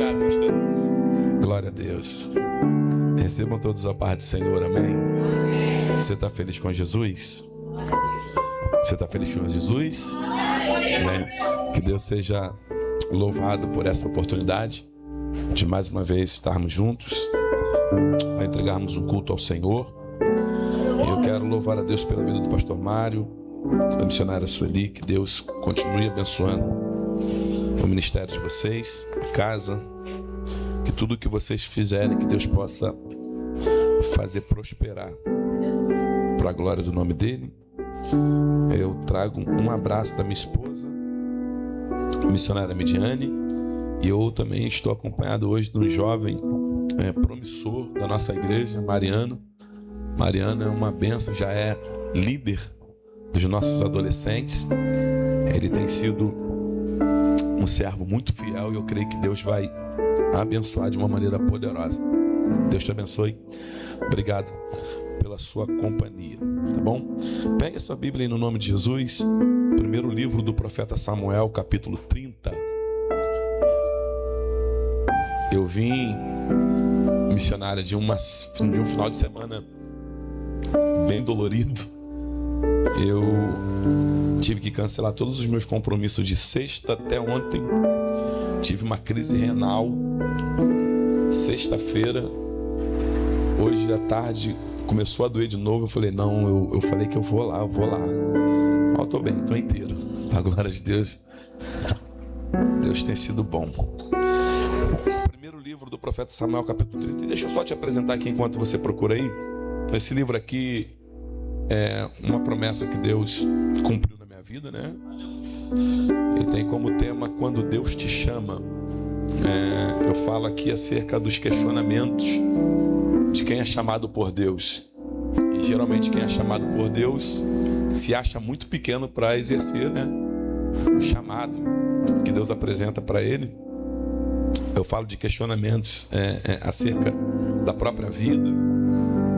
Obrigado, pastor. Glória a Deus. Recebam todos a paz do Senhor, amém? Você está feliz com Jesus? Você está feliz com Jesus? Amém. Que Deus seja louvado por essa oportunidade de mais uma vez estarmos juntos para entregarmos um culto ao Senhor. E eu quero louvar a Deus pela vida do pastor Mário, da missionária Sueli. Que Deus continue abençoando o ministério de vocês, a casa, que tudo que vocês fizerem, que Deus possa fazer prosperar para a glória do nome dele. Eu trago um abraço da minha esposa, a missionária Midiane, e eu também estou acompanhado hoje de um jovem promissor da nossa igreja, Mariano. Mariano é uma bênção, já é líder dos nossos adolescentes. Ele tem sido um servo muito fiel e eu creio que Deus vai abençoar de uma maneira poderosa. Deus te abençoe. Obrigado pela sua companhia, tá bom? Pegue a sua Bíblia aí no nome de Jesus. Primeiro livro do profeta Samuel, capítulo 30. Eu vim missionária de um final de semana bem dolorido. Eu tive que cancelar todos os meus compromissos de sexta até ontem. Tive uma crise renal. Sexta-feira, hoje à tarde, começou a doer de novo. Eu falei, não, eu falei que eu vou lá. Mas eu tô bem, tô inteiro. Pra glória de Deus. Deus tem sido bom. Primeiro livro do profeta Samuel, capítulo 30. E deixa eu só te apresentar aqui enquanto você procura aí. Esse livro aqui é uma promessa que Deus cumpriu na minha vida, né? Ele tem como tema Quando Deus Te Chama. Eu falo aqui acerca dos questionamentos de quem é chamado por Deus. E geralmente quem é chamado por Deus se acha muito pequeno para exercer, né, o chamado que Deus apresenta para ele. Eu falo de questionamentos acerca da própria vida.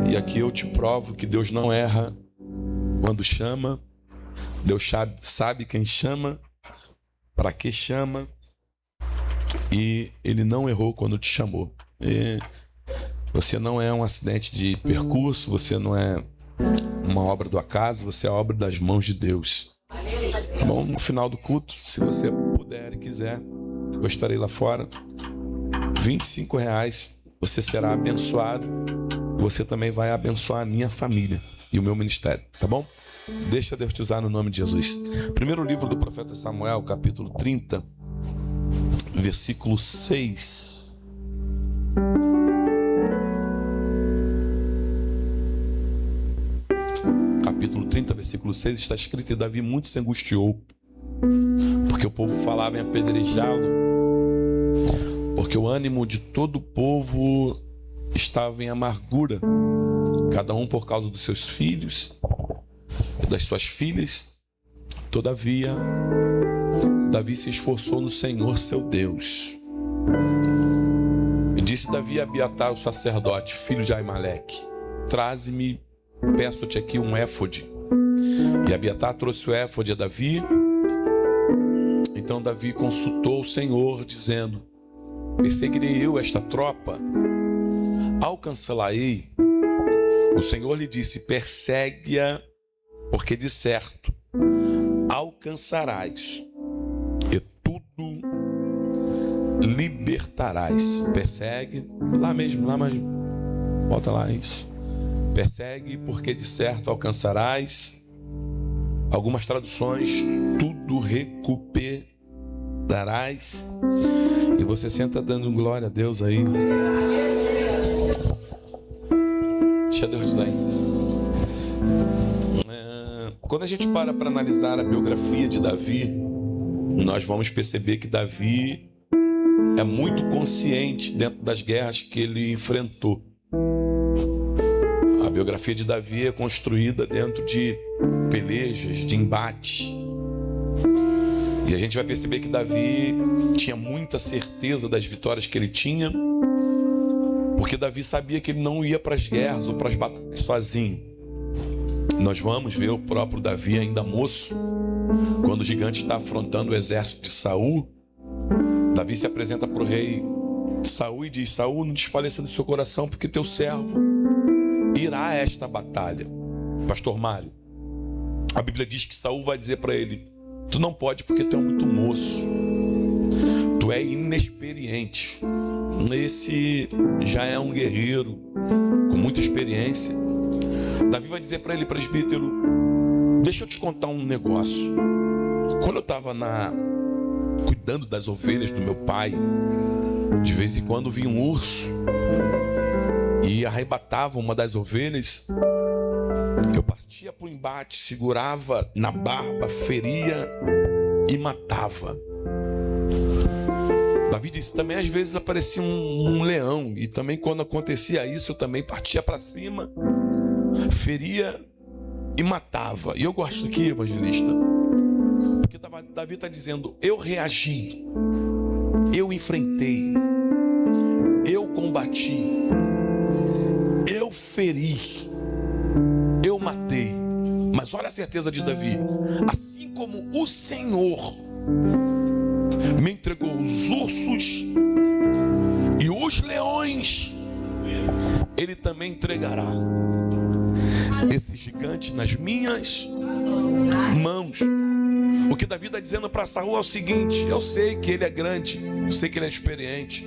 E aqui eu te provo que Deus não erra quando chama. Deus sabe quem chama, para que chama, e Ele não errou quando te chamou. E você não é um acidente de percurso, você não é uma obra do acaso, você é a obra das mãos de Deus. Tá bom? No final do culto, se você puder e quiser, eu estarei lá fora. R$25, você será abençoado. Você também vai abençoar a minha família e o meu ministério, tá bom? Deixa Deus te usar no nome de Jesus. Primeiro livro do profeta Samuel, capítulo 30, versículo 6. Capítulo 30, versículo 6, está escrito: E Davi muito se angustiou, porque o povo falava em apedrejá-lo, porque o ânimo de todo o povo estava em amargura, cada um por causa dos seus filhos e das suas filhas. Todavia, Davi se esforçou no Senhor seu Deus. E disse Davi a Abiatar, o sacerdote, filho de Aimeleque: Traze-me, peço-te aqui um éfode. E Abiatar trouxe o éfode a Davi. Então Davi consultou o Senhor, dizendo: Perseguirei eu esta tropa? Alcançá-la-ei? O Senhor lhe disse: Persegue-a, porque de certo alcançarás e tudo libertarás. Persegue, lá mesmo, volta lá, isso. Persegue, porque de certo alcançarás. Algumas traduções, tudo recuperarás. E você senta dando glória a Deus aí. Deixa Deus dizer aí. Quando a gente para analisar a biografia de Davi, nós vamos perceber que Davi é muito consciente dentro das guerras que ele enfrentou. A biografia de Davi é construída dentro de pelejas, de embate. E a gente vai perceber que Davi tinha muita certeza das vitórias que ele tinha, porque Davi sabia que ele não ia para as guerras ou para as batalhas sozinho. Nós vamos ver o próprio Davi ainda moço, quando o gigante está afrontando o exército de Saul. Davi se apresenta para o rei Saul e diz: Saul, não desfaleça do seu coração, porque teu servo irá a esta batalha. Pastor Mário, a Bíblia diz que Saul vai dizer para ele: tu não pode, porque tu é muito moço, tu é inexperiente. Esse já é um guerreiro com muita experiência. Davi vai dizer para ele: presbítero, deixa eu te contar um negócio. Quando eu estava cuidando das ovelhas do meu pai, de vez em quando vinha um urso e arrebatava uma das ovelhas. Eu partia para o embate, segurava na barba, feria e matava. Davi disse: também às vezes aparecia um leão, e também quando acontecia isso, eu também partia para cima, feria e matava. E eu gosto aqui, evangelista, porque Davi está dizendo: eu reagi, eu enfrentei, eu combati, eu feri, eu matei. Mas olha a certeza de Davi: assim como o Senhor me entregou os ursos e os leões, Ele também entregará esse gigante nas minhas mãos. O que Davi está dizendo para Saul é o seguinte: eu sei que ele é grande, eu sei que ele é experiente,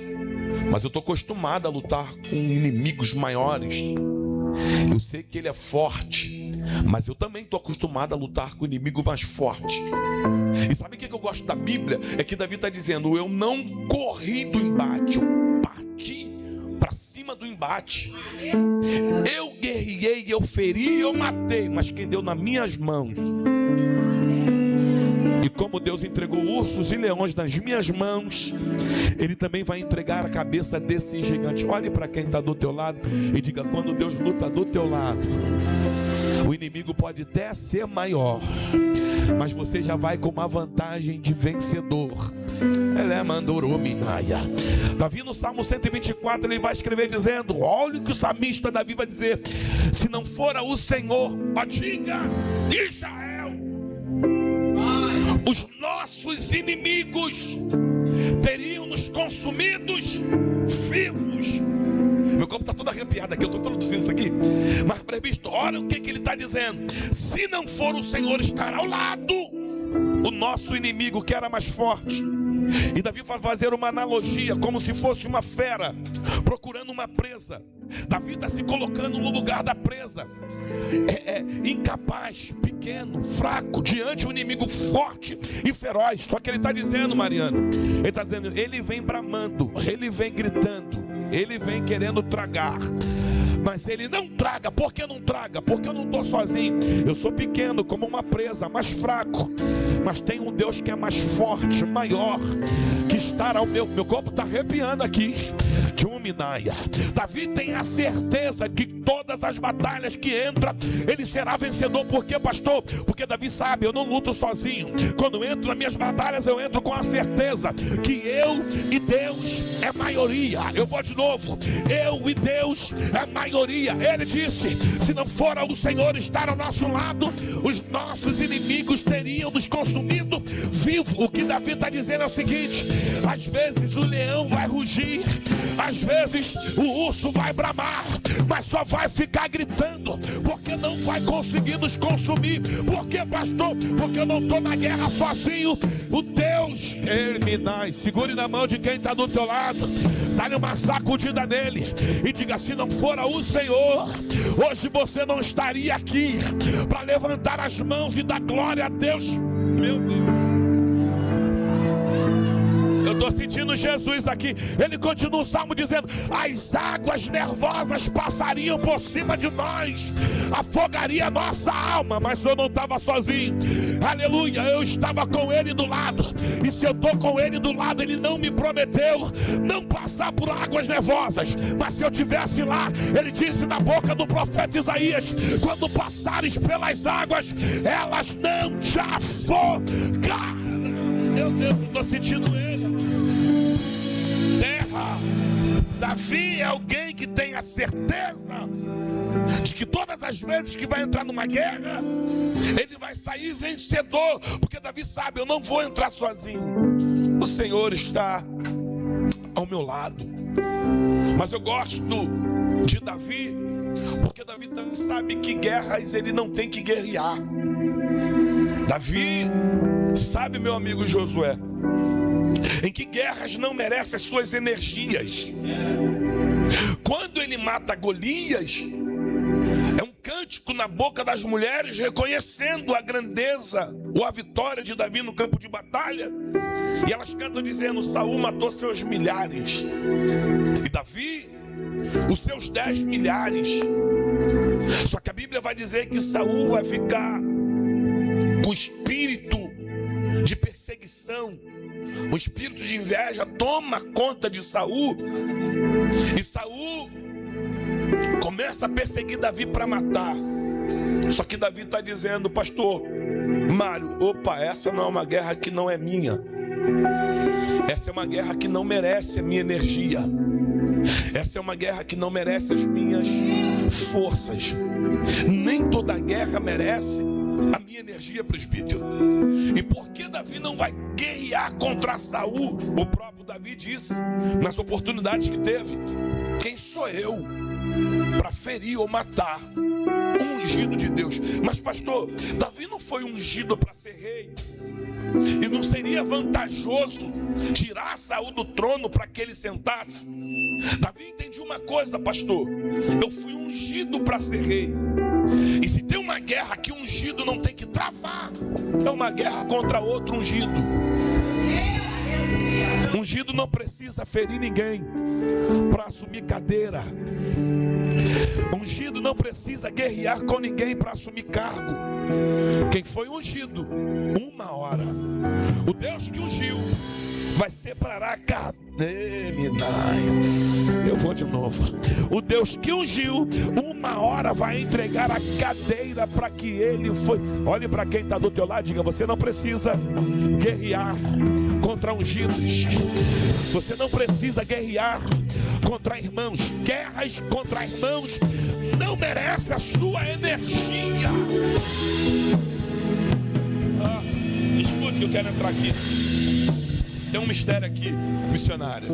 mas eu estou acostumado a lutar com inimigos maiores. Eu sei que ele é forte, mas eu também estou acostumado a lutar com o inimigo mais forte. E sabe o que eu gosto da Bíblia? É que Davi está dizendo: eu não corri do embate, eu parti para cima do embate. Eu guerriei, eu feri, eu matei, mas quem deu nas minhas mãos. E como Deus entregou ursos e leões nas minhas mãos, Ele também vai entregar a cabeça desse gigante. Olhe para quem está do teu lado e diga: quando Deus luta do teu lado, o inimigo pode até ser maior, mas você já vai com uma vantagem de vencedor. Ele é Manduruminaia. Davi no Salmo 124 ele vai escrever dizendo: olha o que o salmista Davi vai dizer: se não fora o Senhor, ó, diga Israel, os nossos inimigos teriam nos consumidos vivos. Meu corpo está todo arrepiado aqui, eu estou traduzindo isso aqui. Mas, presbítero, olha o que ele está dizendo: se não for o Senhor estar ao lado, o nosso inimigo que era mais forte. E Davi vai fazer uma analogia, como se fosse uma fera procurando uma presa. Davi está se colocando no lugar da presa, incapaz, pequeno, fraco, diante de um inimigo forte e feroz. Só que ele está dizendo, Mariana, ele está dizendo: ele vem bramando, ele vem gritando, ele vem querendo tragar. Mas ele não traga. Por que não traga? Porque eu não estou sozinho. Eu sou pequeno como uma presa, mais fraco. Mas tem um Deus que é mais forte, maior, que está ao meu corpo está arrepiando aqui. De um Minaia. Davi tem a certeza que todas as batalhas que entra, ele será vencedor. Por quê, pastor? Porque Davi sabe: eu não luto sozinho. Quando entro nas minhas batalhas, eu entro com a certeza que eu e Deus é maioria. Eu vou de novo: eu e Deus é maioria. Ele disse: se não fora o Senhor estar ao nosso lado, os nossos inimigos teriam nos consumido vivo. O que Davi está dizendo é o seguinte: às vezes o leão vai rugir, às vezes o urso vai bramar, mas só vai ficar gritando, porque não vai conseguir nos consumir. Por quê, pastor? Porque eu não estou na guerra sozinho. O Deus, Ele me dá. Segure na mão de quem está do teu lado, dá-lhe uma sacudida nele e diga: se não fora o Senhor, hoje você não estaria aqui para levantar as mãos e dar glória a Deus. Meu Deus, eu estou sentindo Jesus aqui. Ele continua o salmo dizendo: as águas nervosas passariam por cima de nós, afogaria a nossa alma. Mas eu não estava sozinho, aleluia, eu estava com Ele do lado. E se eu estou com Ele do lado, Ele não me prometeu não passar por águas nervosas. Mas se eu estivesse lá, Ele disse na boca do profeta Isaías: quando passares pelas águas, elas não te afogarão. Meu Deus, eu estou sentindo Ele. Terra, Davi é alguém que tem a certeza de que todas as vezes que vai entrar numa guerra, ele vai sair vencedor. Porque Davi sabe: eu não vou entrar sozinho, o Senhor está ao meu lado. Mas eu gosto de Davi, porque Davi também sabe que guerras ele não tem que guerrear. Davi sabe, meu amigo Josué, em que guerras não merece as suas energias. Quando ele mata Golias, é um cântico na boca das mulheres reconhecendo a grandeza ou a vitória de Davi no campo de batalha. E elas cantam dizendo: Saul matou seus milhares e Davi os seus 10 milhares. Só que a Bíblia vai dizer que Saul vai ficar com espírito de perseguição. O espírito de inveja toma conta de Saul. E Saul começa a perseguir Davi para matar. Só que Davi está dizendo: pastor Mário, opa, essa não é uma guerra que não é minha. Essa é uma guerra que não merece a minha energia. Essa é uma guerra que não merece as minhas forças. Nem toda guerra merece a minha energia, presbítero. E por que Davi não vai guerrear contra Saul? O próprio Davi disse, nas oportunidades que teve: quem sou eu para ferir ou matar um ungido de Deus? Mas pastor, Davi não foi ungido para ser rei? E não seria vantajoso tirar Saul do trono para que ele sentasse? Davi entendia uma coisa, pastor: eu fui ungido para ser rei. E se tem uma guerra que ungido não tem que travar, é uma guerra contra outro ungido. Ungido não precisa ferir ninguém para assumir cadeira. Ungido não precisa guerrear com ninguém para assumir cargo. Quem foi ungido, uma hora, o Deus que ungiu vai separar a cadeira. Eu vou de novo. O Deus que ungiu, uma hora vai entregar a cadeira para que ele foi. Olhe para quem está do teu lado, diga: você não precisa guerrear contra ungidos. Você não precisa guerrear contra irmãos. Guerras contra irmãos não merece a sua energia. Escute que eu quero entrar aqui. Tem um mistério aqui, missionário.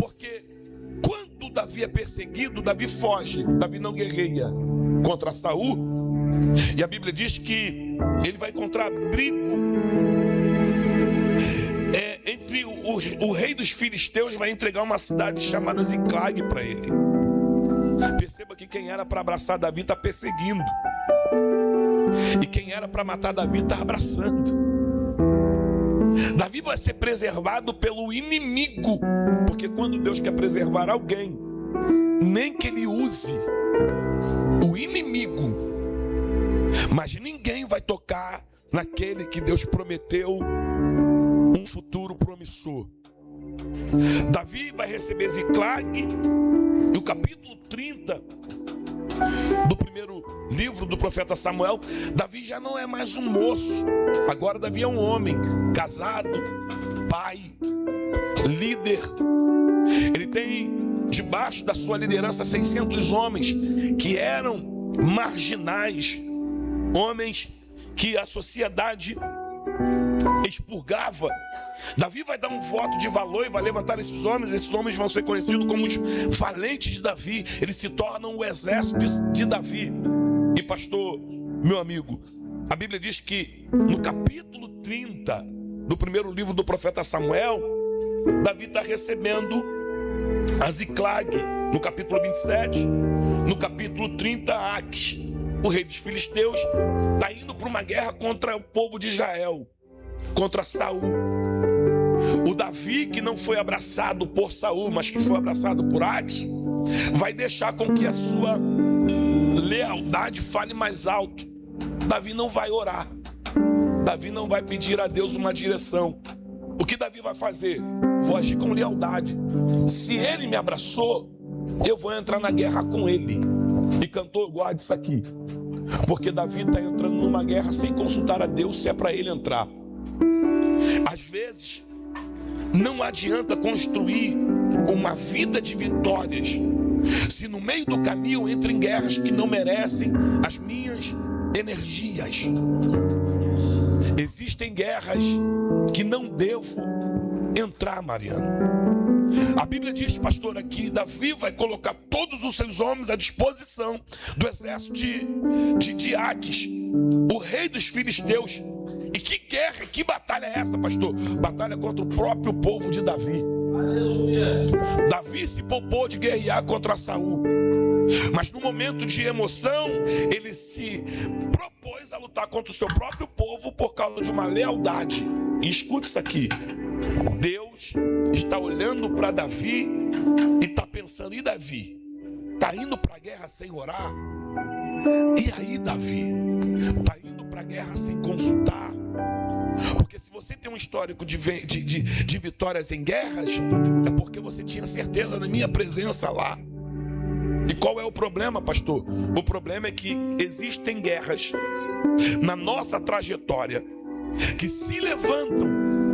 Porque quando Davi é perseguido, Davi foge. Davi não guerreia contra Saul. E a Bíblia diz que ele vai encontrar abrigo entre o rei dos filisteus. Vai entregar uma cidade chamada Ziclag para ele. Perceba que quem era para abraçar Davi está perseguindo, e quem era para matar Davi está abraçando. Davi vai ser preservado pelo inimigo, porque quando Deus quer preservar alguém, nem que ele use o inimigo, mas ninguém vai tocar naquele que Deus prometeu um futuro promissor. Davi vai receber Ziclag. E o capítulo 30 do primeiro livro do profeta Samuel, Davi já não é mais um moço. Agora Davi é um homem casado, pai, líder. Ele tem debaixo da sua liderança 600 homens que eram marginais, homens que a sociedade expurgava. Davi vai dar um voto de valor e vai levantar esses homens vão ser conhecidos como os valentes de Davi. Eles se tornam o exército de Davi. E pastor, meu amigo, a Bíblia diz que no capítulo 30 do primeiro livro do profeta Samuel, Davi está recebendo a Ziclag. No capítulo 27, no capítulo 30, Aques, o rei dos filisteus, está indo para uma guerra contra o povo de Israel, contra Saul. O Davi, que não foi abraçado por Saul, mas que foi abraçado por Aques, vai deixar com que a sua lealdade fale mais alto. Davi não vai orar. Davi não vai pedir a Deus uma direção. O que Davi vai fazer? Vou agir com lealdade. Se ele me abraçou, eu vou entrar na guerra com ele. E cantor, guarde isso aqui, porque Davi está entrando numa guerra sem consultar a Deus se é para ele entrar. Às vezes não adianta construir uma vida de vitórias se no meio do caminho entra em guerras que não merecem as minhas energias. Existem guerras que não devo entrar, Mariana. A Bíblia diz, pastor, aqui, Davi vai colocar todos os seus homens à disposição do exército de Aques, o rei dos filisteus. E que guerra, que batalha é essa, pastor? Batalha contra o próprio povo de Davi. Aleluia. Davi se poupou de guerrear contra Saul, mas no momento de emoção, ele se propôs a lutar contra o seu próprio povo por causa de uma lealdade. E escute isso aqui. Deus está olhando para Davi e está pensando, e Davi? Está indo para a guerra sem orar? E aí, Davi? Está indo para a guerra sem consultar? Porque se você tem um histórico de vitórias em guerras, é porque você tinha certeza da minha presença lá. E qual é o problema, pastor? O problema é que existem guerras na nossa trajetória que se levantam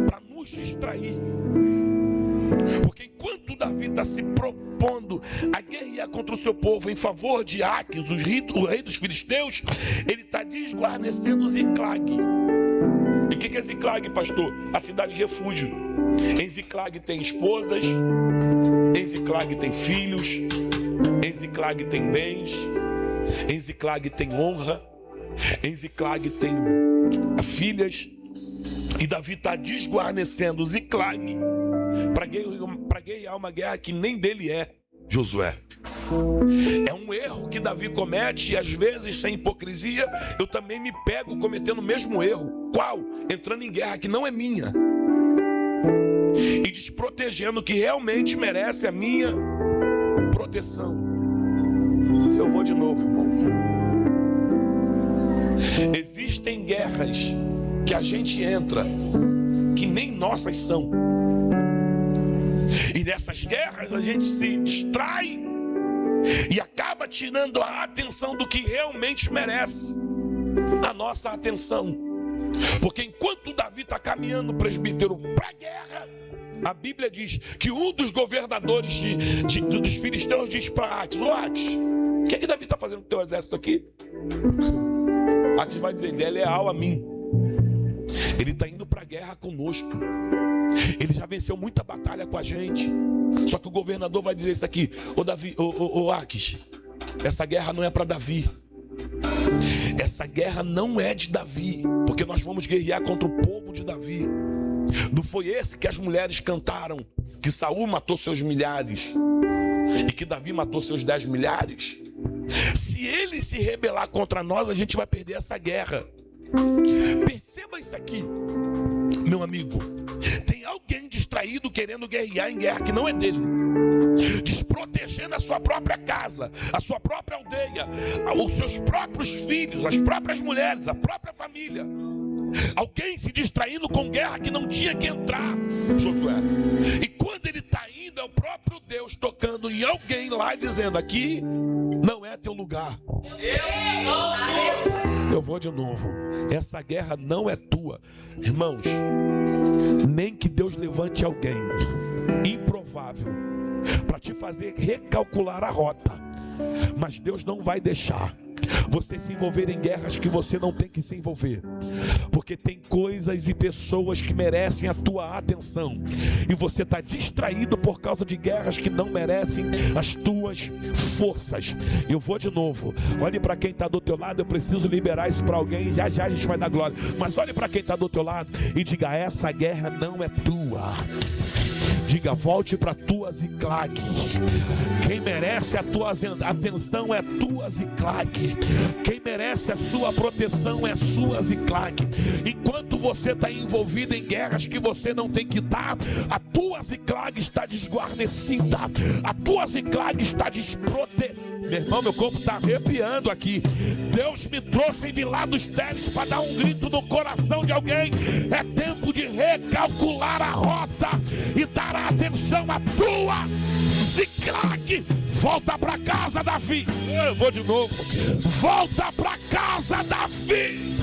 para nos distrair. Porque enquanto Davi está se propondo a guerrear contra o seu povo em favor de Aques, o rei dos filisteus, ele está desguarnecendo Ziclag. E o que é Ziclag, pastor? A cidade de refúgio. Em Ziclag tem esposas, em Ziclag tem filhos, em Ziclag tem bens, em Ziclag tem honra, em Ziclag tem filhas. E Davi está desguarnecendo Ziclag para guerrear uma guerra que nem dele é, Josué. É um erro que Davi comete e às vezes, sem hipocrisia, eu também me pego cometendo o mesmo erro. Qual? Entrando em guerra que não é minha e desprotegendo o que realmente merece a minha proteção. Eu vou de novo, irmão. Existem guerras que a gente entra que nem nossas são. E nessas guerras a gente se distrai e acaba tirando a atenção do que realmente merece a nossa atenção. Porque enquanto Davi está caminhando, presbítero, para a guerra, a Bíblia diz que um dos governadores dos filisteus diz para Aques: ô Aques, o que Davi está fazendo com o teu exército aqui? Aques vai dizer: ele é leal a mim, ele está indo para a guerra conosco, ele já venceu muita batalha com a gente. Só que o governador vai dizer isso aqui: ô Davi, ô Aques, essa guerra não é para Davi, essa guerra não é de Davi, porque nós vamos guerrear contra o povo de Davi. Não foi esse que as mulheres cantaram, que Saul matou seus milhares e que Davi matou seus 10 milhares? Se ele se rebelar contra nós, a gente vai perder essa guerra. Perceba isso aqui, meu amigo. Tem alguém distraído querendo guerrear em guerra que não é dele, desprotegendo a sua própria casa, a sua própria aldeia, os seus próprios filhos, as próprias mulheres, a própria família. Alguém se distraindo com guerra que não tinha que entrar, Josué. E quando ele está indo, é o próprio Deus tocando em alguém lá, dizendo: aqui não é teu lugar. Eu vou de novo. Essa guerra não é tua. Irmãos, nem que Deus levante alguém improvável para te fazer recalcular a rota, mas Deus não vai deixar você se envolver em guerras que você não tem que se envolver, porque tem coisas e pessoas que merecem a tua atenção, e você está distraído por causa de guerras que não merecem as tuas forças. Eu vou de novo. Olhe para quem está do teu lado. Eu preciso liberar isso para alguém, já já a gente vai dar glória, mas olhe para quem está do teu lado e diga: essa guerra não é tua. Diga: volte para tua Ziclag. Quem merece a tua atenção é tua Ziclag. Quem merece a sua proteção é sua Ziclag. Enquanto você está envolvido em guerras que você não tem que estar, a tua Ziclag está desguarnecida, a tua Ziclag está desprotegida. Meu irmão, meu corpo está arrepiando aqui. Deus me trouxe em Vilados Teles para dar um grito no coração de alguém. É tempo de recalcular a rota e dar atenção à tua Ziclag. Volta para casa, Davi. Eu vou de novo. Volta para casa, Davi.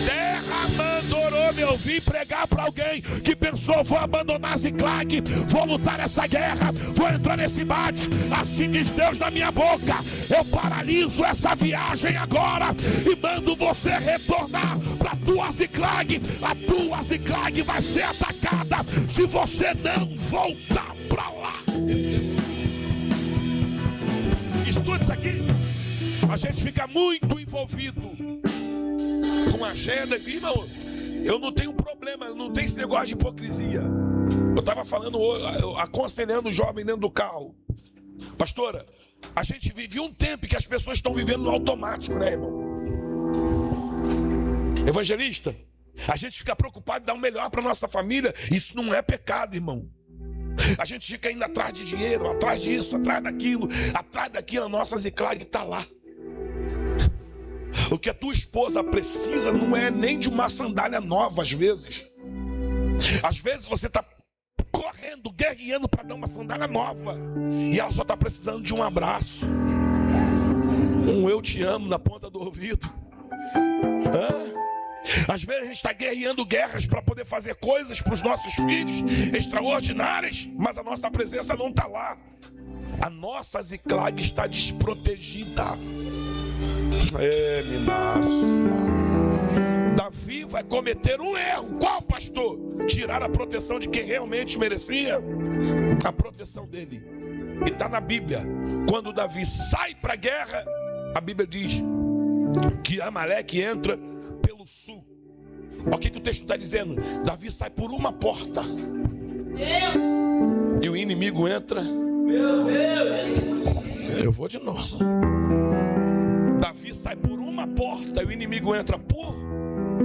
Terra Mandorome, eu vim pregar para alguém que pensou: vou abandonar Ziclag, vou lutar essa guerra, vou entrar nesse embate. Assim diz Deus na minha boca: eu paraliso essa viagem agora e mando você retornar para a tua Ziclag. A tua Ziclag vai ser atacada se você não voltar para lá. Estude isso aqui. A gente fica muito envolvido com agendas. Irmão, eu não tenho problema, não tem esse negócio de hipocrisia. Eu estava falando, aconselhando o jovem dentro do carro: pastora, a gente vive um tempo que as pessoas estão vivendo no automático, né, irmão? Evangelista, a gente fica preocupado em dar o melhor para nossa família. Isso não é pecado, irmão. A gente fica indo atrás de dinheiro, atrás disso, atrás daquilo. A nossa Ziclag está lá. O que a tua esposa precisa não é nem de uma sandália nova, às vezes. Às vezes você está correndo, guerreando para dar uma sandália nova, e ela só está precisando de um abraço, um eu te amo na ponta do ouvido. Às vezes a gente está guerreando guerras para poder fazer coisas para os nossos filhos extraordinárias, mas a nossa presença não está lá. A nossa Ziclag está desprotegida. Davi vai cometer um erro. Qual, pastor? Tirar a proteção de quem realmente merecia a proteção dele. E está na Bíblia. Quando Davi sai para a guerra, a Bíblia diz que Amaleque entra pelo sul. Olha o que o texto está dizendo. Davi sai por uma porta e o inimigo entra. Eu vou de novo. Davi sai por uma porta e o inimigo entra por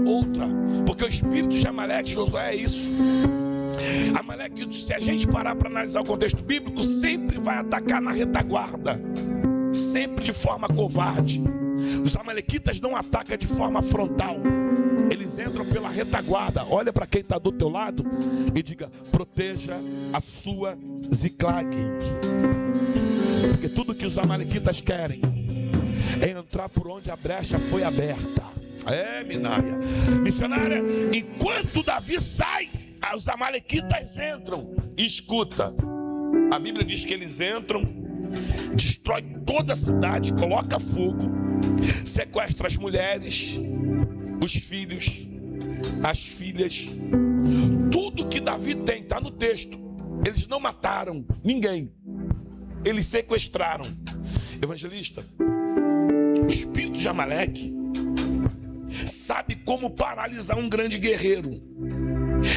outra. Porque o espírito de Amaleque, Josué, é isso. Amaleque, se a gente parar para analisar o contexto bíblico, sempre vai atacar na retaguarda, sempre de forma covarde. Os amalequitas não atacam de forma frontal, eles entram pela retaguarda. Olha para quem está do teu lado e diga: proteja a sua Ziclag. Porque tudo que os amalequitas querem é entrar por onde a brecha foi aberta. Minaia, missionária, enquanto Davi sai, os amalequitas entram. E escuta, a Bíblia diz que eles entram, destrói toda a cidade, coloca fogo, sequestra as mulheres, os filhos, as filhas, tudo que Davi tem, está no texto. Eles não mataram ninguém, eles sequestraram. Evangelista, o espírito de Amaleque sabe como paralisar um grande guerreiro,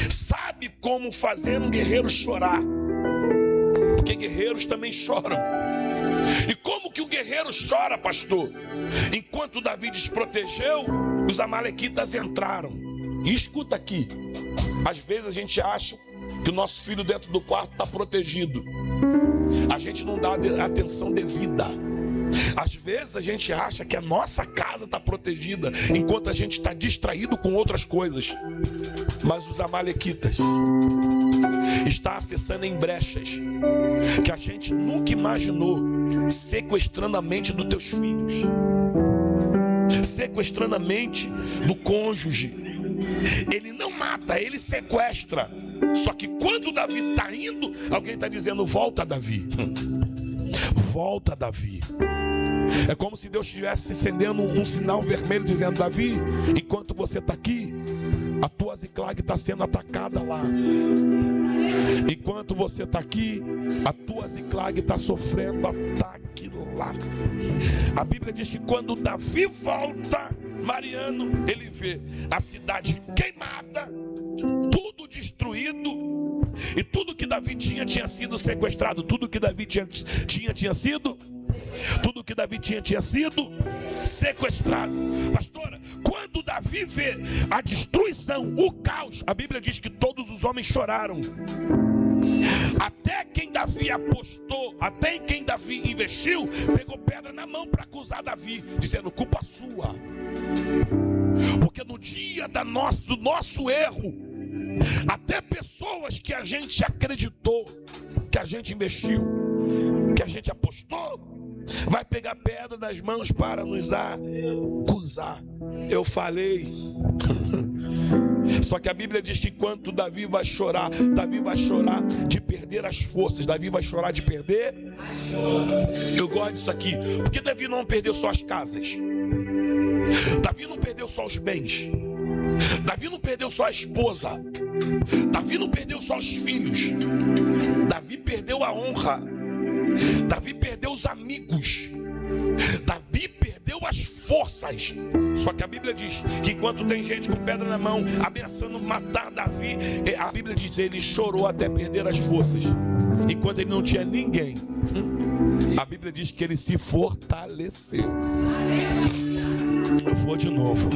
sabe como fazer um guerreiro chorar, porque guerreiros também choram. E como que o guerreiro chora, pastor? Enquanto Davi desprotegeu, os amalequitas entraram. E escuta aqui, às vezes a gente acha que o nosso filho dentro do quarto está protegido, a gente não dá a atenção devida. Às vezes a gente acha que a nossa casa está protegida, enquanto a gente está distraído com outras coisas. Mas os amalequitas estão acessando em brechas que a gente nunca imaginou, sequestrando a mente dos teus filhos, sequestrando a mente do cônjuge. Ele não mata, ele sequestra. Só que quando Davi está indo, alguém está dizendo: volta, Davi. Volta, Davi. É como se Deus estivesse acendendo um sinal vermelho, dizendo: Davi, enquanto você está aqui, a tua Ziclag está sendo atacada lá. Enquanto você está aqui, a tua Ziclag está sofrendo ataque lá. A Bíblia diz que quando Davi volta, Mariano, ele vê a cidade queimada, tudo destruído, e tudo que Davi tinha sido sequestrado, tudo que Davi tinha sido, tudo que Davi tinha sido sequestrado. Pastora, quando Davi vê a destruição, o caos, a Bíblia diz que todos os homens choraram. Até quem Davi apostou, até quem Davi investiu, pegou pedra na mão para acusar Davi, dizendo: culpa sua. Porque no dia do nosso erro, até pessoas que a gente acreditou, que a gente investiu, que a gente apostou, vai pegar pedra nas mãos para nos acusar. Eu falei, Só que a Bíblia diz que enquanto Davi vai chorar de perder as forças. Davi vai chorar de perder. Eu gosto disso aqui, porque Davi não perdeu só as casas, Davi não perdeu só os bens, Davi não perdeu só a esposa, Davi não perdeu só os filhos, Davi perdeu a honra, Davi perdeu os amigos, Davi perdeu as forças. Só que a Bíblia diz que enquanto tem gente com pedra na mão ameaçando matar Davi, a Bíblia diz que ele chorou até perder as forças. Enquanto ele não tinha ninguém, a Bíblia diz que ele se fortaleceu. Eu vou de novo.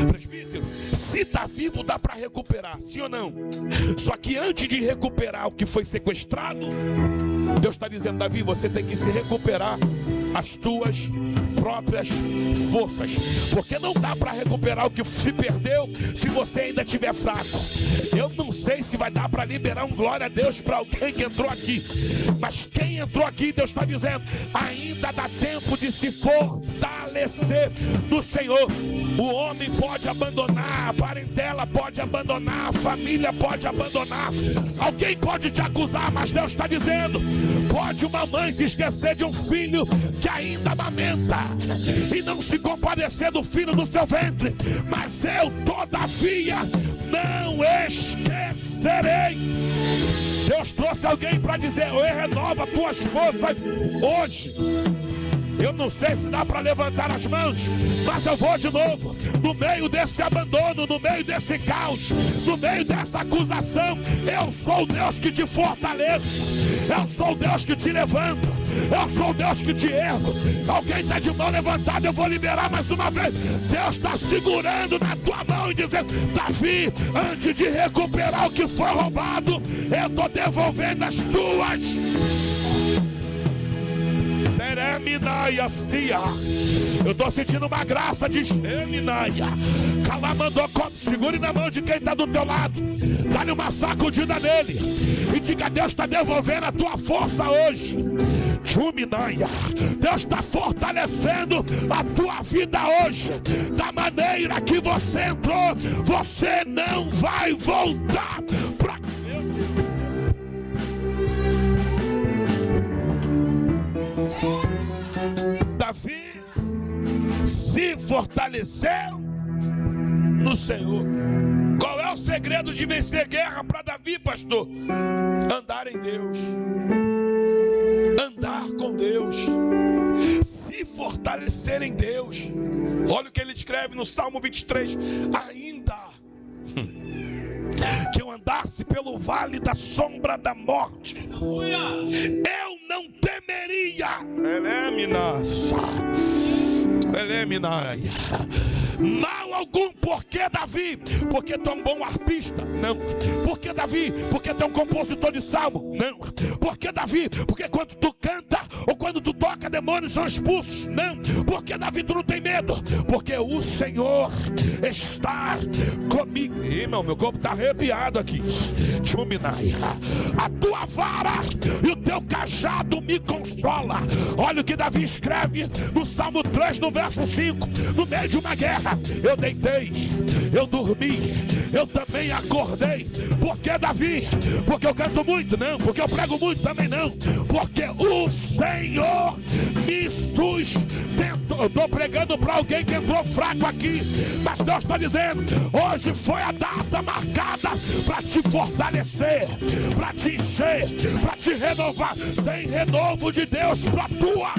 Presbítero, se está vivo dá para recuperar, sim ou não? Só que antes de recuperar o que foi sequestrado, Deus está dizendo: Davi, você tem que se recuperar as tuas próprias forças, porque não dá para recuperar o que se perdeu se você ainda estiver fraco. Eu não sei se vai dar para liberar um glória a Deus para alguém que entrou aqui, mas quem entrou aqui, Deus está dizendo: ainda dá tempo de se fortalecer no Senhor. O homem pode abandonar, a parentela pode abandonar, a família pode abandonar, alguém pode te acusar, mas Deus está dizendo: pode uma mãe se esquecer de um filho que ainda amamenta e não se compadecer do filho do seu ventre, mas eu todavia não esquecerei. Deus trouxe alguém para dizer: eu renova tuas forças hoje. Eu não sei se dá para levantar as mãos, mas eu vou de novo. No meio desse abandono, no meio desse caos, no meio dessa acusação, eu sou o Deus que te fortaleço, eu sou o Deus que te levanto, eu sou o Deus que te ergo. Alguém está de mão levantada, eu vou liberar mais uma vez. Deus está segurando na tua mão e dizendo: Davi, antes de recuperar o que foi roubado, eu estou devolvendo as tuas. Eu estou sentindo uma graça de Sheminaia. Calamandocop, segure na mão de quem está do teu lado, dá-lhe uma sacudida nele e diga: Deus está devolvendo a tua força hoje. Chuminaia, Deus está fortalecendo a tua vida hoje. Da maneira que você entrou, você não vai voltar para... Davi se fortaleceu no Senhor. Qual é o segredo de vencer guerra para Davi, pastor? Andar em Deus, andar com Deus, se fortalecer em Deus. Olha o que ele escreve no Salmo 23: ainda que eu andasse pelo vale da sombra da morte, eu não temeria. Mal algum. Por que, Davi? Porque tu é um bom arpista? Não. Por que, Davi? Porque tu é um compositor de salmo? Não. Por que, Davi? Porque quando tu canta ou quando tu toca, demônios são expulsos? Não. Por que, Davi, tu não tem medo? Porque o Senhor está comigo. Ih, meu corpo está arrepiado aqui. A tua vara e o teu cajado me consola. Olha o que Davi escreve no Salmo 3, no verso 5. No meio de uma guerra, eu deitei, eu dormi, eu também acordei. Por que, Davi? Porque eu canto muito? Não. Porque eu prego muito? Também não. Porque o Senhor me sustentou. Eu estou pregando para alguém que entrou fraco aqui, mas Deus está dizendo: hoje foi a data marcada para te fortalecer, para te encher, para te renovar. Tem renovo de Deus para tua.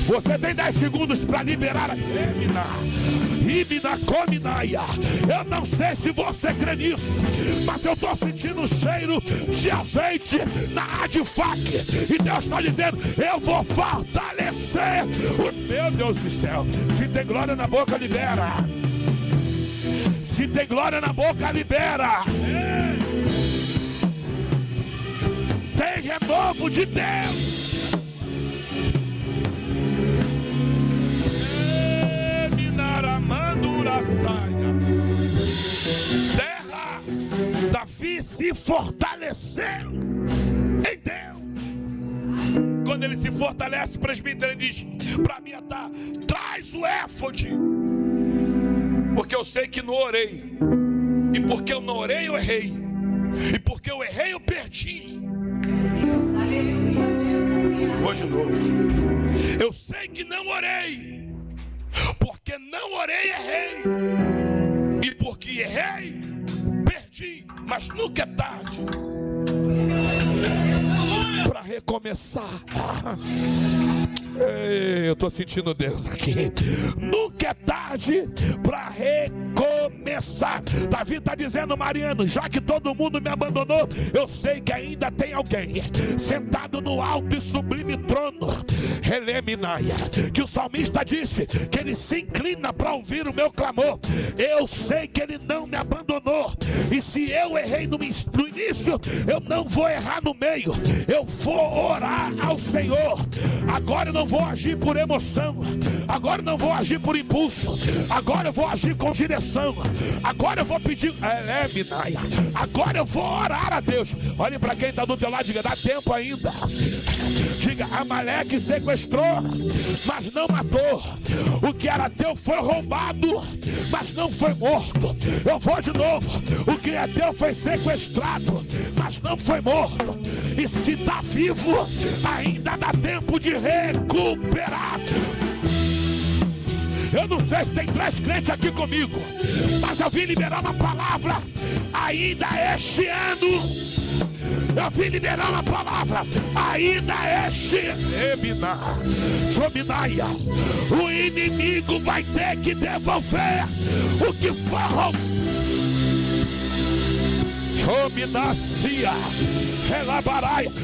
Você tem 10 segundos para liberar a Cominaia. Eu não sei se você crê nisso, mas eu estou sentindo um cheiro de azeite na Adfac. E Deus está dizendo: eu vou fortalecer. Meu Deus do céu. Se tem glória na boca, libera. Se tem glória na boca, libera. Tem renovo de Deus. Terra, Davi se fortaleceu em Deus. Quando ele se fortalece, o presbítero, ele diz para mim: traz o éfode, porque eu sei que não orei E porque eu não orei, eu errei. E porque eu errei, eu perdi. Vou de novo. Eu sei que não orei. Porque não orei, errei. E porque errei, perdi. Mas nunca é tarde para recomeçar. Eu estou sentindo Deus aqui. Nunca é tarde para recomeçar. Davi está dizendo: Mariano, já que todo mundo me abandonou, eu sei que ainda tem alguém sentado no alto e sublime trono, Eleminaia, que o salmista disse que ele se inclina para ouvir o meu clamor. Eu sei que ele não me abandonou. E se eu errei no início, eu não vou errar no meio. Eu vou orar ao Senhor. Agora eu não vou agir por emoção. Agora eu não vou agir por impulso. Agora eu vou agir com direção. Agora eu vou pedir. Agora eu vou orar a Deus. Olhe para quem está do teu lado, diga: dá tempo ainda. Diga: Amaleque sequestrou, mas não matou. O que era teu foi roubado, mas não foi morto. Eu vou de novo. O que é teu foi sequestrado, mas não foi morto. E se está vivo, ainda dá tempo de recuperar. Eu não sei se tem 3 crentes aqui comigo, mas eu vim liberar uma palavra ainda este ano. Eu vim liberar uma palavra ainda este ano. O inimigo vai ter que devolver o que foi roubado.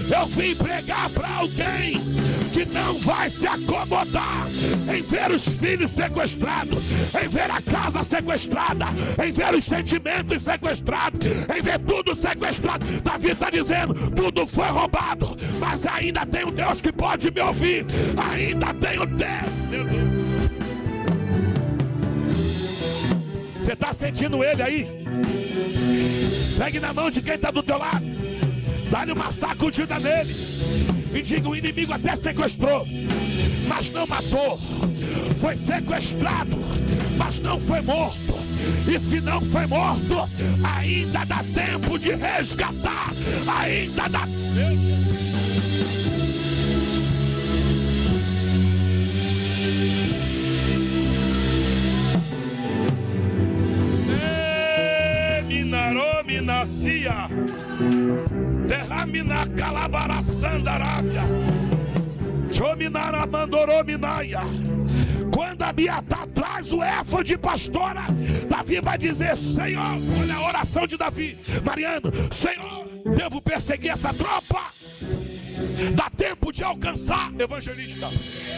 Eu vim pregar para alguém que não vai se acomodar em ver os filhos sequestrados, em ver a casa sequestrada, em ver os sentimentos sequestrados, em ver tudo sequestrado. Davi está dizendo: tudo foi roubado, mas ainda tem um Deus que pode me ouvir. Ainda tem um Deus. Você está sentindo ele aí? Pegue na mão de quem está do teu lado, dá-lhe uma sacudida nele e diga: o inimigo até sequestrou, mas não matou. Foi sequestrado, mas não foi morto. E se não foi morto, ainda dá tempo de resgatar. Ainda dá tempo. Nascia derramina calabaraçandarábia chominara mandorominaia. Quando a Biatá traz o éfode, pastora, Davi vai dizer: Senhor, olha a oração de Davi. Mariano: Senhor, devo perseguir essa tropa? Dá tempo de alcançar, evangelista.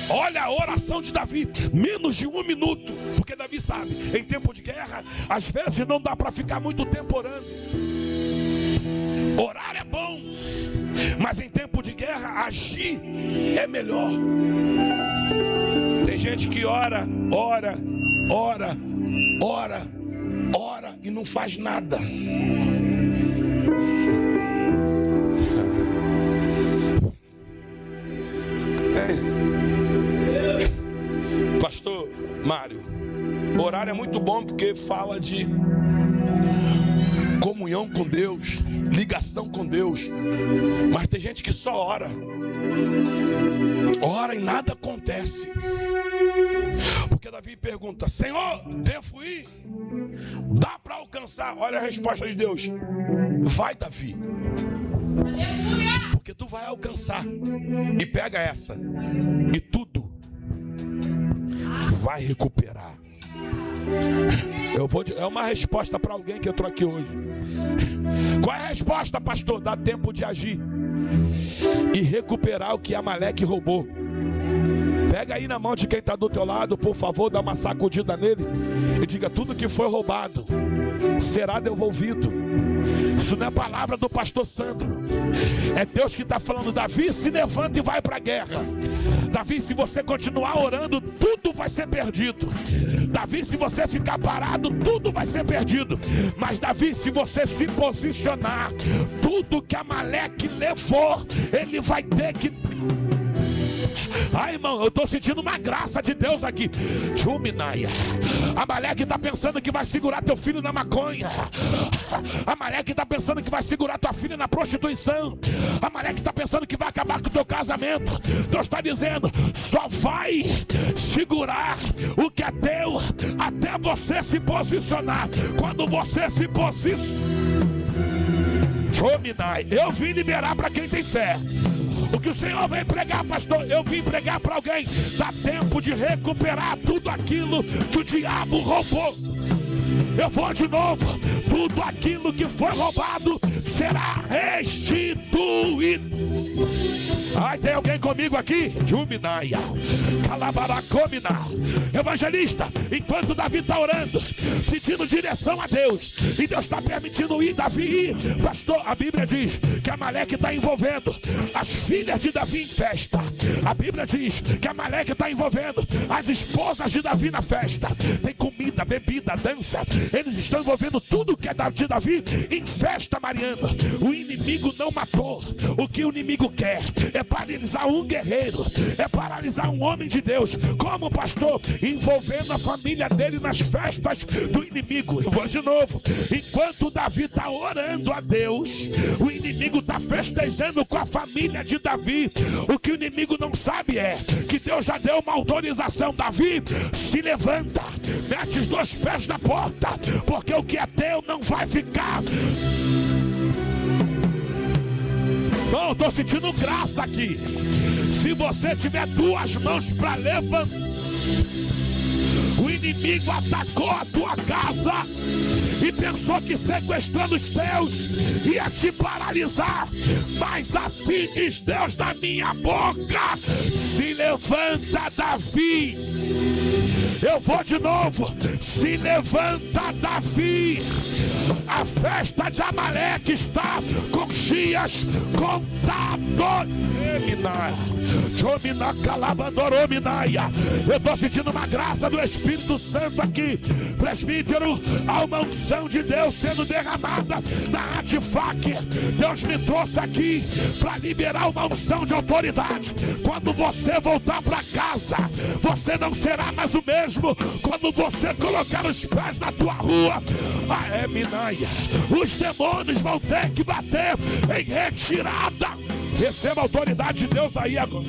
Olha a oração de Davi, menos de 1 minuto. Porque Davi sabe, em tempo de guerra, às vezes não dá para ficar muito tempo orando. Orar é bom, mas em tempo de guerra, agir é melhor. Tem gente que ora e não faz nada. Pastor Mário, orar é muito bom porque fala de comunhão com Deus, ligação com Deus. Mas tem gente que só ora e nada acontece. Porque Davi pergunta: Senhor, devo ir? Dá para alcançar? Olha a resposta de Deus: vai, Davi, porque tu vai alcançar. E pega essa, e tudo vai recuperar. É uma resposta para alguém que entrou aqui hoje. Qual é a resposta, pastor? Dá tempo de agir e recuperar o que Amaleque roubou. Pega aí na mão de quem está do teu lado, por favor, dá uma sacudida nele e diga: tudo que foi roubado será devolvido. Isso não é palavra do pastor Sandro, é Deus que está falando. Davi, se levanta e vai para a guerra. Davi, se você continuar orando, tudo vai ser perdido. Davi, se você ficar parado, tudo vai ser perdido. Mas Davi, se você se posicionar, tudo que Amaleque levou, ele vai ter que... Ai, irmão, eu estou sentindo uma graça de Deus aqui. Tchuminaia. Amaleque está pensando que vai segurar teu filho na maconha. Amaleque está pensando que vai segurar tua filha na prostituição. Amaleque está pensando que vai acabar com o teu casamento. Deus está dizendo, só vai segurar o que é teu até você se posicionar. Quando você se posiciona, eu vim liberar para quem tem fé. O que o Senhor vem pregar, pastor, eu vim pregar para alguém. Dá tempo de recuperar tudo aquilo que o diabo roubou. Eu vou de novo. Tudo aquilo que foi roubado será restituído. Ai, tem alguém comigo aqui? Juminaia, Calabaracomina. Evangelista, enquanto Davi está orando, pedindo direção a Deus, e Deus está permitindo ir Davi ir. Pastor, a Bíblia diz que Amaleque está envolvendo as filhas de Davi em festa. A Bíblia diz que Amaleque está envolvendo as esposas de Davi na festa. Tem comida, bebida, dança. Eles estão envolvendo tudo que é de Davi em festa, Mariana. O inimigo não matou. O que o inimigo quer é paralisar um guerreiro, é paralisar um homem de Deus. Como, pastor? Envolvendo a família dele nas festas do inimigo. Eu vou de novo. Enquanto Davi está orando a Deus, o inimigo está festejando com a família de Davi. O que o inimigo não sabe é que Deus já deu uma autorização. Davi, se levanta, mete os 2 pés na porta, porque o que é teu não vai ficar. Não, estou sentindo graça aqui. Se você tiver 2 mãos para levantar, o inimigo atacou a tua casa e pensou que sequestrando os teus ia te paralisar. Mas assim diz Deus na minha boca: se levanta, Davi. Eu vou de novo. Se levanta, Davi. A festa de Amaleque está com dias contados. Eu estou sentindo uma graça do Espírito Santo aqui. Presbítero, há uma unção de Deus sendo derramada na Atifac. Deus me trouxe aqui para liberar uma unção de autoridade. Quando você voltar para casa, você não será mais o mesmo. Quando você colocar os pés na tua rua, os demônios vão ter que bater em retirada. Receba a autoridade de Deus aí agora.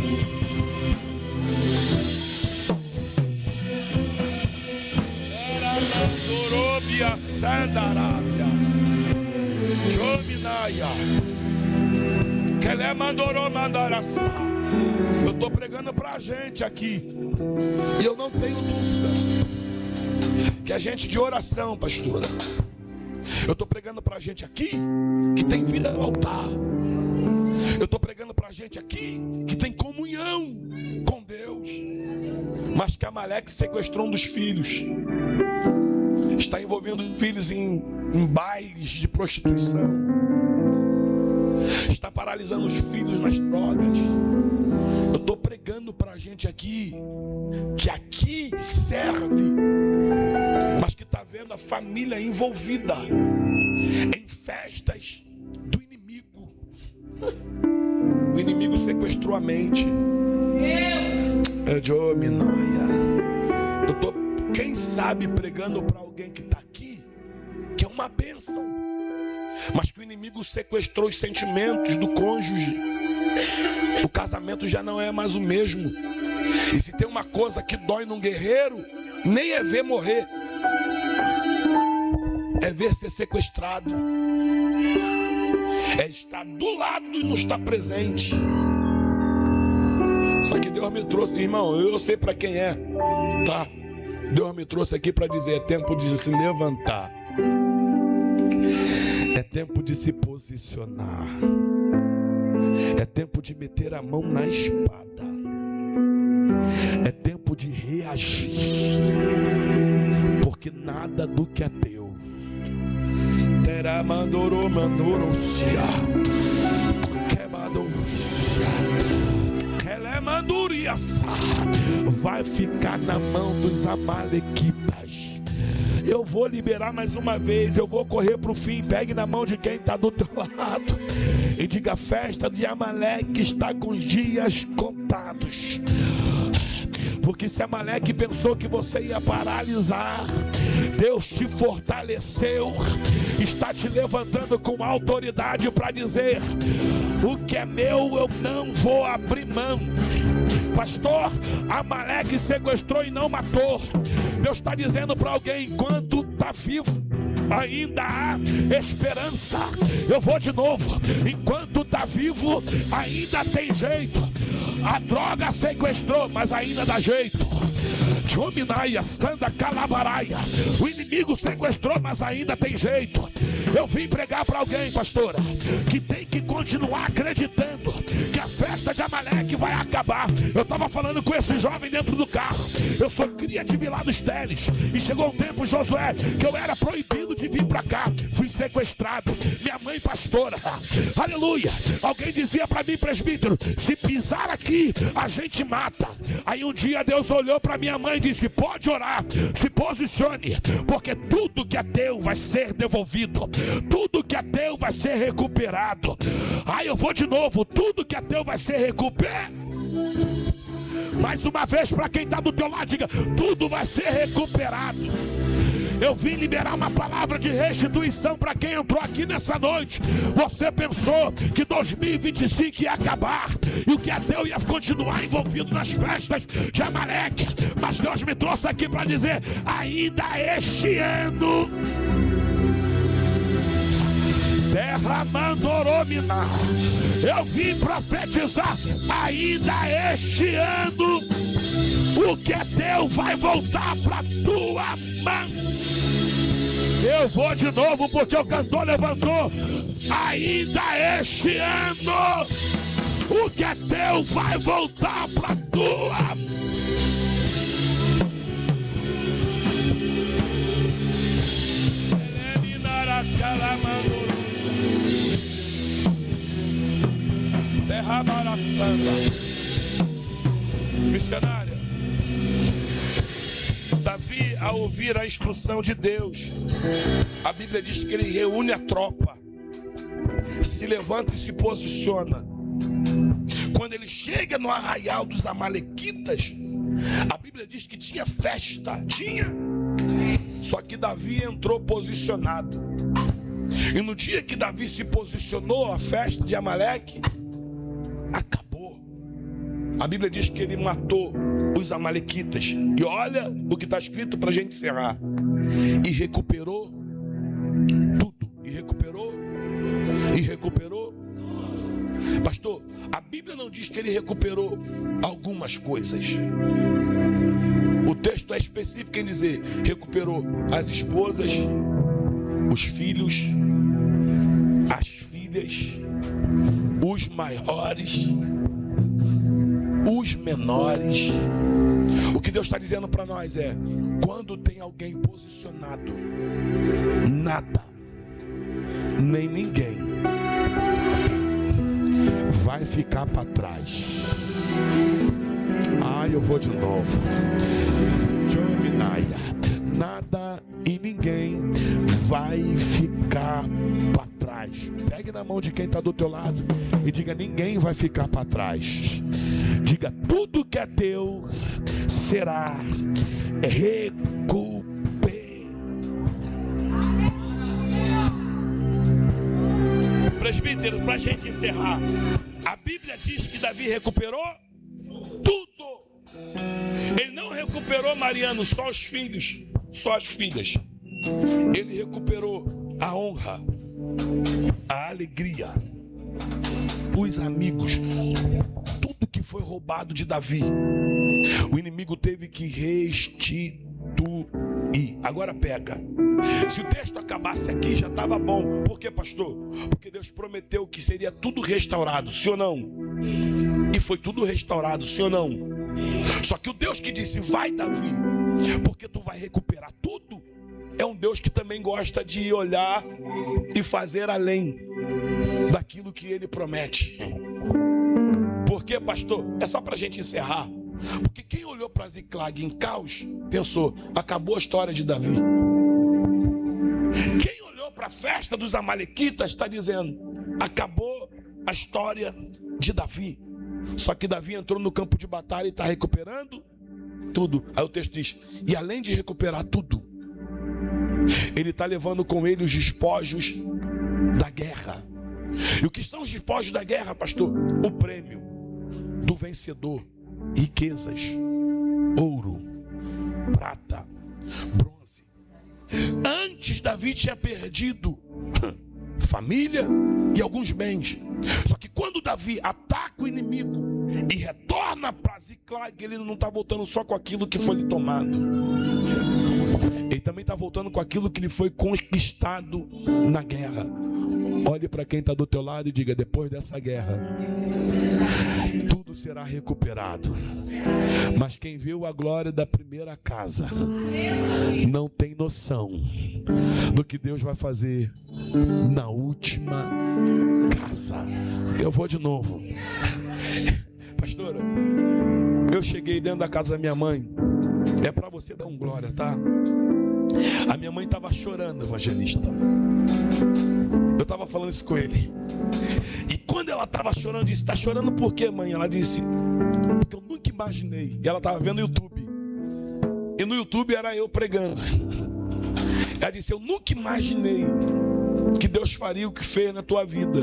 Eu estou pregando pra gente aqui, e eu não tenho dúvida que a gente de oração, pastora. Eu estou pregando pra gente aqui que tem vida no altar. Eu estou pregando pra gente aqui que tem comunhão com Deus. Mas que Amaleque sequestrou um dos filhos. Está envolvendo os filhos em bailes de prostituição. Está paralisando os filhos nas drogas. Eu estou pregando pra gente aqui que aqui serve, mas que está vendo a família envolvida em festas do inimigo. O inimigo sequestrou a mente. Eu estou, quem sabe, pregando para alguém que está aqui, que é uma bênção, mas que o inimigo sequestrou os sentimentos do cônjuge. O casamento já não é mais o mesmo. E se tem uma coisa que dói num guerreiro, nem é ver morrer, é ver ser sequestrado, é estar do lado e não estar presente. Só que Deus me trouxe, irmão, eu sei para quem é, tá? Deus me trouxe aqui para dizer: é tempo de se levantar, é tempo de se posicionar, é tempo de meter a mão na espada, é tempo de reagir, porque nada do que é teu terá mandoro mandorosia, vai ficar na mão dos amalequitas. Eu vou liberar mais uma vez. Eu vou correr para o fim. Pegue na mão de quem está do teu lado e diga: a festa de Amaleque está com os dias contados. Porque se Amaleque pensou que você ia paralisar, Deus te fortaleceu, está te levantando com autoridade para dizer: o que é meu eu não vou abrir mão. Pastor, Amaleque sequestrou e não matou. Deus está dizendo para alguém: enquanto está vivo, ainda há esperança. Eu vou de novo: enquanto está vivo, ainda tem jeito. A droga sequestrou, mas ainda dá jeito. Tchominaia, Sanda, Calabaraia. O inimigo sequestrou, mas ainda tem jeito. Eu vim pregar para alguém, pastora, que tem que continuar acreditando que a festa de Amaleque vai acabar. Eu estava falando com esse jovem dentro do carro. Eu sou criativo lá dos Teles. E chegou um tempo, Josué, que eu era proibido de vir para cá. Fui sequestrado. Minha mãe pastora. Aleluia. Alguém dizia para mim, presbítero: se pisar aqui, a gente mata. Aí um dia Deus olhou para minha mãe e disse: pode orar, se posicione, porque tudo que é teu vai ser devolvido. Tudo que é teu vai ser recuperado. Aí eu vou de novo: tudo que é teu vai ser recuperado. Mais uma vez, para quem está do teu lado, diga: tudo vai ser recuperado. Eu vim liberar uma palavra de restituição para quem entrou aqui nessa noite. Você pensou que 2025 ia acabar e o que é teu ia continuar envolvido nas festas de Amaleque, mas Deus me trouxe aqui para dizer: ainda este ano, derramando oromina, eu vim profetizar: ainda este ano, o que é teu vai voltar para tua mão. Eu vou de novo, porque o cantor levantou: ainda este ano, o que é teu vai voltar para tua mão. Missionária, Davi, ao ouvir a instrução de Deus, a Bíblia diz que ele reúne a tropa, se levanta e se posiciona. Quando ele chega no arraial dos amalequitas, a Bíblia diz que tinha festa, só que Davi entrou posicionado. E no dia que Davi se posicionou, a festa de Amaleque acabou. A Bíblia diz que ele matou os amalequitas. E olha o que está escrito para a gente encerrar: e recuperou tudo. E recuperou. E recuperou. Pastor, a Bíblia não diz que ele recuperou algumas coisas. O texto é específico em dizer: recuperou as esposas, os filhos, as filhas, os maiores, os menores. O que Deus está dizendo para nós é: quando tem alguém posicionado, nada, nem ninguém vai ficar para trás. Eu vou de novo. Nada e ninguém vai ficar para trás. Pegue na mão de quem está do teu lado e diga: ninguém vai ficar para trás. Diga: tudo que é teu será recuperado. Presbítero, para a gente encerrar, a Bíblia diz que Davi recuperou tudo. Ele não recuperou, Mariano, só os filhos, só as filhas. Ele recuperou a honra, a alegria, os amigos, tudo que foi roubado de Davi. O inimigo teve que restituir. Agora pega. Se o texto acabasse aqui já estava bom. Por quê, pastor? Porque Deus prometeu que seria tudo restaurado, sim ou não? E foi tudo restaurado, sim ou não? Só que o Deus que disse: vai, Davi, porque tu vai recuperar tudo, é um Deus que também gosta de olhar e fazer além daquilo que ele promete. Por quê, pastor? É só para a gente encerrar. Porque quem olhou para Ziclag em caos pensou: acabou a história de Davi. Quem olhou para a festa dos amalequitas está dizendo: acabou a história de Davi. Só que Davi entrou no campo de batalha e está recuperando tudo. Aí o texto diz: e além de recuperar tudo, ele está levando com ele os despojos da guerra. E o que são os despojos da guerra, pastor? O prêmio do vencedor: riquezas, ouro, prata, bronze. Antes Davi tinha perdido família e alguns bens. Só que quando Davi ataca o inimigo e retorna para Ziclag, ele não está voltando só com aquilo que foi lhe tomado. Ele também está voltando com aquilo que lhe foi conquistado na guerra. Olhe para quem está do teu lado e diga: depois dessa guerra, tudo será recuperado. Mas quem viu a glória da primeira casa não tem noção do que Deus vai fazer na última casa. Eu vou de novo. Pastora, eu cheguei dentro da casa da minha mãe. É para você dar um glória, tá? A minha mãe estava chorando, evangelista. Eu estava falando isso com ele. E quando ela estava chorando, eu disse: está chorando por quê, mãe? Ela disse: porque eu nunca imaginei. E ela estava vendo o YouTube. E no YouTube era eu pregando. Ela disse: eu nunca imaginei que Deus faria o que fez na tua vida.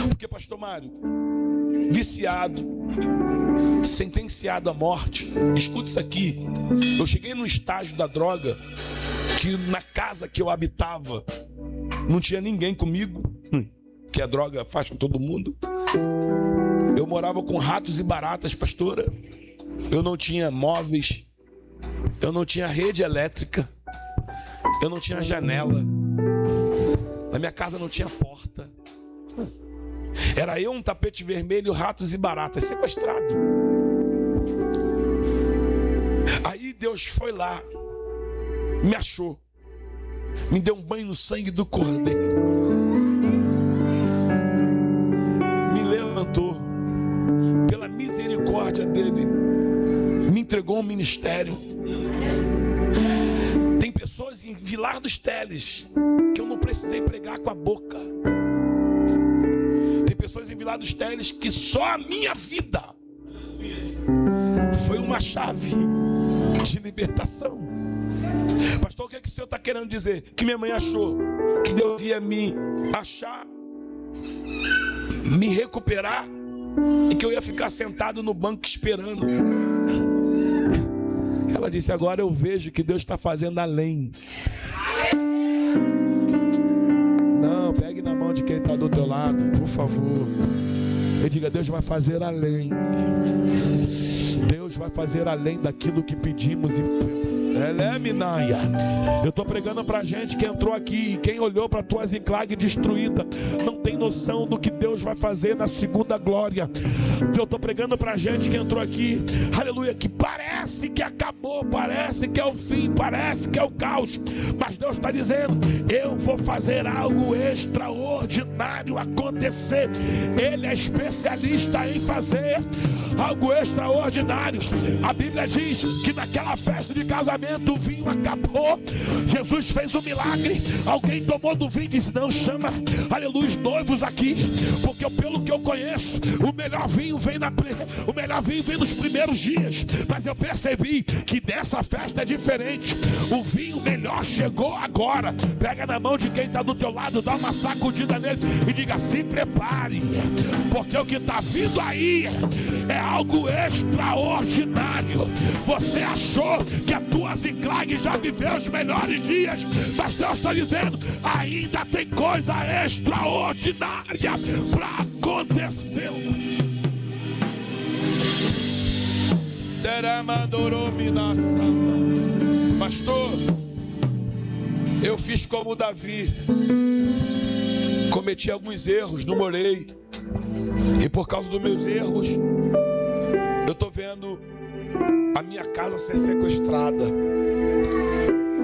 Porque, pastor Mário, viciado, sentenciado à morte. Escuta isso aqui. Eu cheguei no estágio da droga que na casa que eu habitava não tinha ninguém comigo, que a droga faz com todo mundo. Eu morava com ratos e baratas, pastora. Eu não tinha móveis, eu não tinha rede elétrica, eu não tinha janela, na minha casa não tinha porta. Era eu, um tapete vermelho, ratos e baratas, sequestrado. Aí Deus foi lá, me achou, me deu um banho no sangue do Cordeiro, me levantou pela misericórdia dele, me entregou um ministério. Tem pessoas em Vilar dos Teles que eu não precisei pregar com a boca. Tem pessoas em Vilar dos Teles que só a minha vida foi uma chave de libertação. Pastor, o que é que o senhor está querendo dizer? Que minha mãe achou que Deus ia me achar, me recuperar, e que eu ia ficar sentado no banco esperando. Ela disse: agora eu vejo que Deus está fazendo além. Não, pegue na mão de quem está do teu lado, por favor. E diga: Deus vai fazer além. Deus vai fazer além daquilo que pedimos. Ela é Minaia. Eu estou pregando para gente que entrou aqui e quem olhou para a tua Ziclag destruída não tem noção do que Deus vai fazer na segunda glória. Eu estou pregando para gente que entrou aqui, aleluia, que parece que acabou, parece que é o fim, parece que é o caos, mas Deus está dizendo: eu vou fazer algo extraordinário acontecer. Ele é especialista em fazer algo extraordinário. A Bíblia diz que naquela festa de casamento o vinho acabou. Jesus fez um milagre. Alguém tomou do vinho e disse: não, chama, aleluia, os noivos aqui, porque pelo que eu conheço, o melhor vinho vem nos primeiros dias. Mas eu percebi que dessa festa é diferente. O vinho melhor chegou agora. Pega na mão de quem está do teu lado, dá uma sacudida nele e diga: se prepare, porque o que está vindo aí é algo extraordinário. Você achou que a tua Ziclag já viveu os melhores dias, mas Deus está dizendo: ainda tem coisa extraordinária para acontecer. Pastor, eu fiz como Davi, cometi alguns erros, não morei, e por causa dos meus erros eu estou vendo a minha casa ser sequestrada.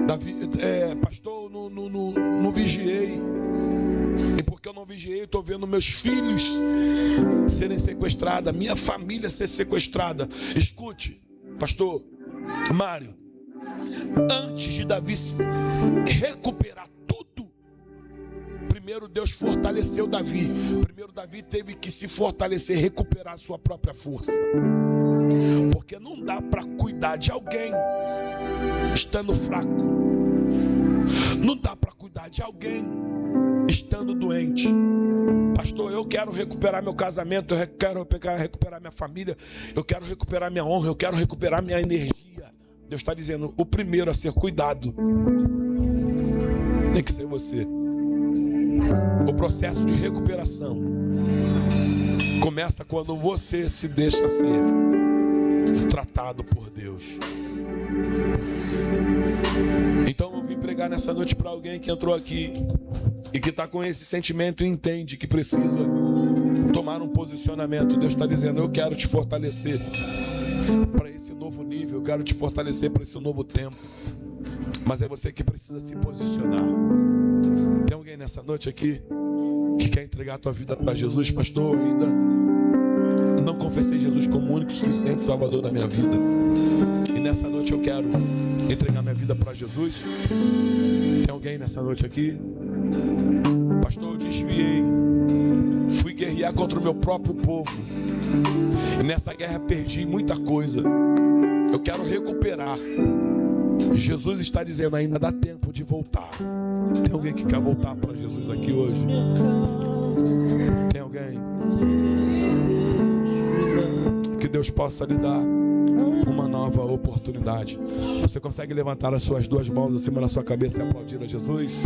Davi, pastor, não vigiei. E porque eu não vigiei, eu estou vendo meus filhos serem sequestrados, minha família ser sequestrada. Escute, pastor Mário, Antes de Davi recuperar tudo, primeiro Deus fortaleceu Davi. Primeiro Davi teve que se fortalecer, recuperar a sua própria força. Porque não dá para cuidar de alguém estando fraco. Não dá para cuidar de alguém estando doente. Pastor, eu quero recuperar meu casamento, eu quero recuperar minha família, eu quero recuperar minha honra, eu quero recuperar minha energia. Deus está dizendo, o primeiro a ser cuidado tem que ser você. O processo de recuperação começa quando você se deixa ser tratado por Deus. Então eu vim pregar nessa noite para alguém que entrou aqui e que está com esse sentimento e entende que precisa tomar um posicionamento. Deus está dizendo, eu quero te fortalecer para esse novo nível, eu quero te fortalecer para esse novo tempo. Mas é você que precisa se posicionar. Tem alguém nessa noite aqui que quer entregar a tua vida para Jesus? Pastor, eu ainda não confessei Jesus como o único suficiente Salvador da minha vida. E nessa noite eu quero entregar minha vida para Jesus. Tem alguém nessa noite aqui? Pastor, eu desviei, fui guerrear contra o meu próprio povo, e nessa guerra perdi muita coisa. Eu quero recuperar. Jesus está dizendo, ainda dá tempo de voltar. Tem alguém que quer voltar para Jesus aqui hoje? Tem alguém? Que Deus possa lhe dar uma nova oportunidade. Você consegue levantar as suas duas mãos acima da sua cabeça e aplaudir a Jesus?